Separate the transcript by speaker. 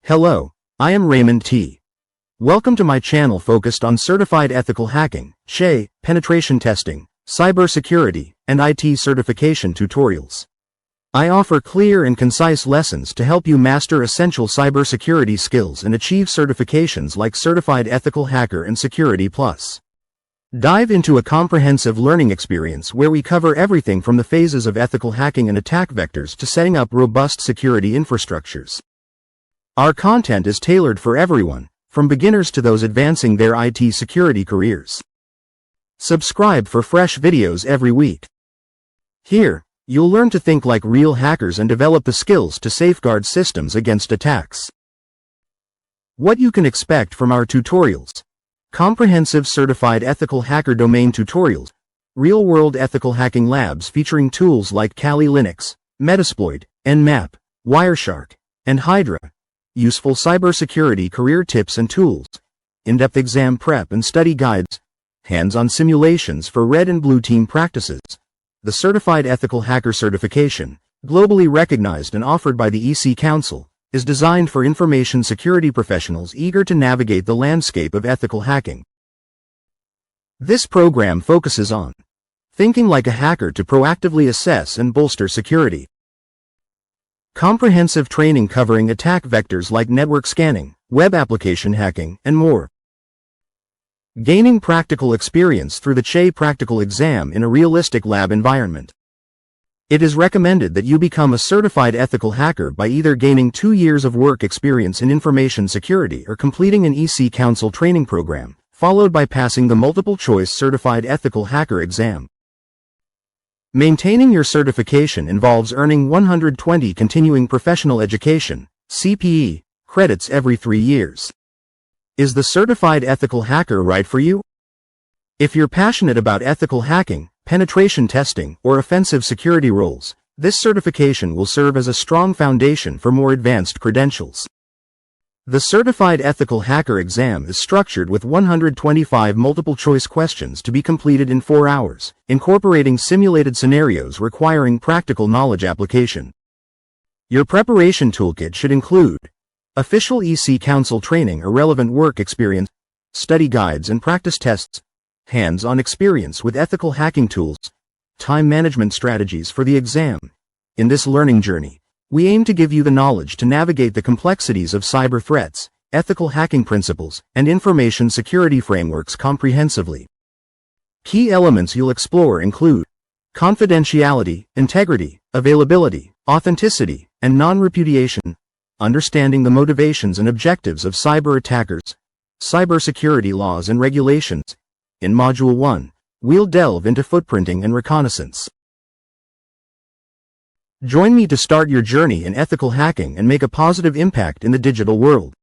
Speaker 1: Hello, I am Raymond T. Welcome to my channel focused on certified ethical hacking, CEH, penetration testing, cybersecurity, and IT certification tutorials. I offer clear and concise lessons to help you master essential cybersecurity skills and achieve certifications like Certified Ethical Hacker and Security Plus. Dive into a comprehensive learning experience where we cover everything from the phases of ethical hacking and attack vectors to setting up robust security infrastructures. Our content is tailored for everyone, from beginners to those advancing their IT security careers. Subscribe for fresh videos every week. Here, you'll learn to think like real hackers and develop the skills to safeguard systems against attacks. What you can expect from our tutorials: comprehensive Certified Ethical Hacker Domain Tutorials, real-world ethical hacking labs featuring tools like Kali Linux, Metasploit, Nmap, Wireshark, and Hydra, useful cybersecurity career tips and tools, in-depth exam prep and study guides, hands-on simulations for red and blue team practices. The Certified Ethical Hacker certification, globally recognized and offered by the EC Council, is designed for information security professionals eager to navigate the landscape of ethical hacking. This program focuses on thinking like a hacker to proactively assess and bolster security. Comprehensive training covering attack vectors like network scanning, web application hacking, and more. Gaining practical experience through the CEH practical exam in a realistic lab environment. It is recommended that you become a certified ethical hacker by either gaining 2 years of work experience in information security or completing an EC Council training program, followed by passing the multiple-choice Certified Ethical Hacker exam. Maintaining your certification involves earning 120 continuing professional education (CPE) credits every 3 years. Is the Certified Ethical Hacker right for you? If you're passionate about ethical hacking, penetration testing, or offensive security roles, this certification will serve as a strong foundation for more advanced credentials. The Certified Ethical Hacker exam is structured with 125 multiple-choice questions to be completed in 4 hours, incorporating simulated scenarios requiring practical knowledge application. Your preparation toolkit should include official EC Council training or relevant work experience, study guides and practice tests, hands-on experience with ethical hacking tools, time management strategies for the exam. In this learning journey, we aim to give you the knowledge to navigate the complexities of cyber threats, ethical hacking principles, and information security frameworks comprehensively. Key elements you'll explore include confidentiality, integrity, availability, authenticity, and non-repudiation, understanding the motivations and objectives of cyber attackers, cybersecurity laws and regulations. In Module 1, we'll delve into footprinting and reconnaissance. Join me to start your journey in ethical hacking and make a positive impact in the digital world.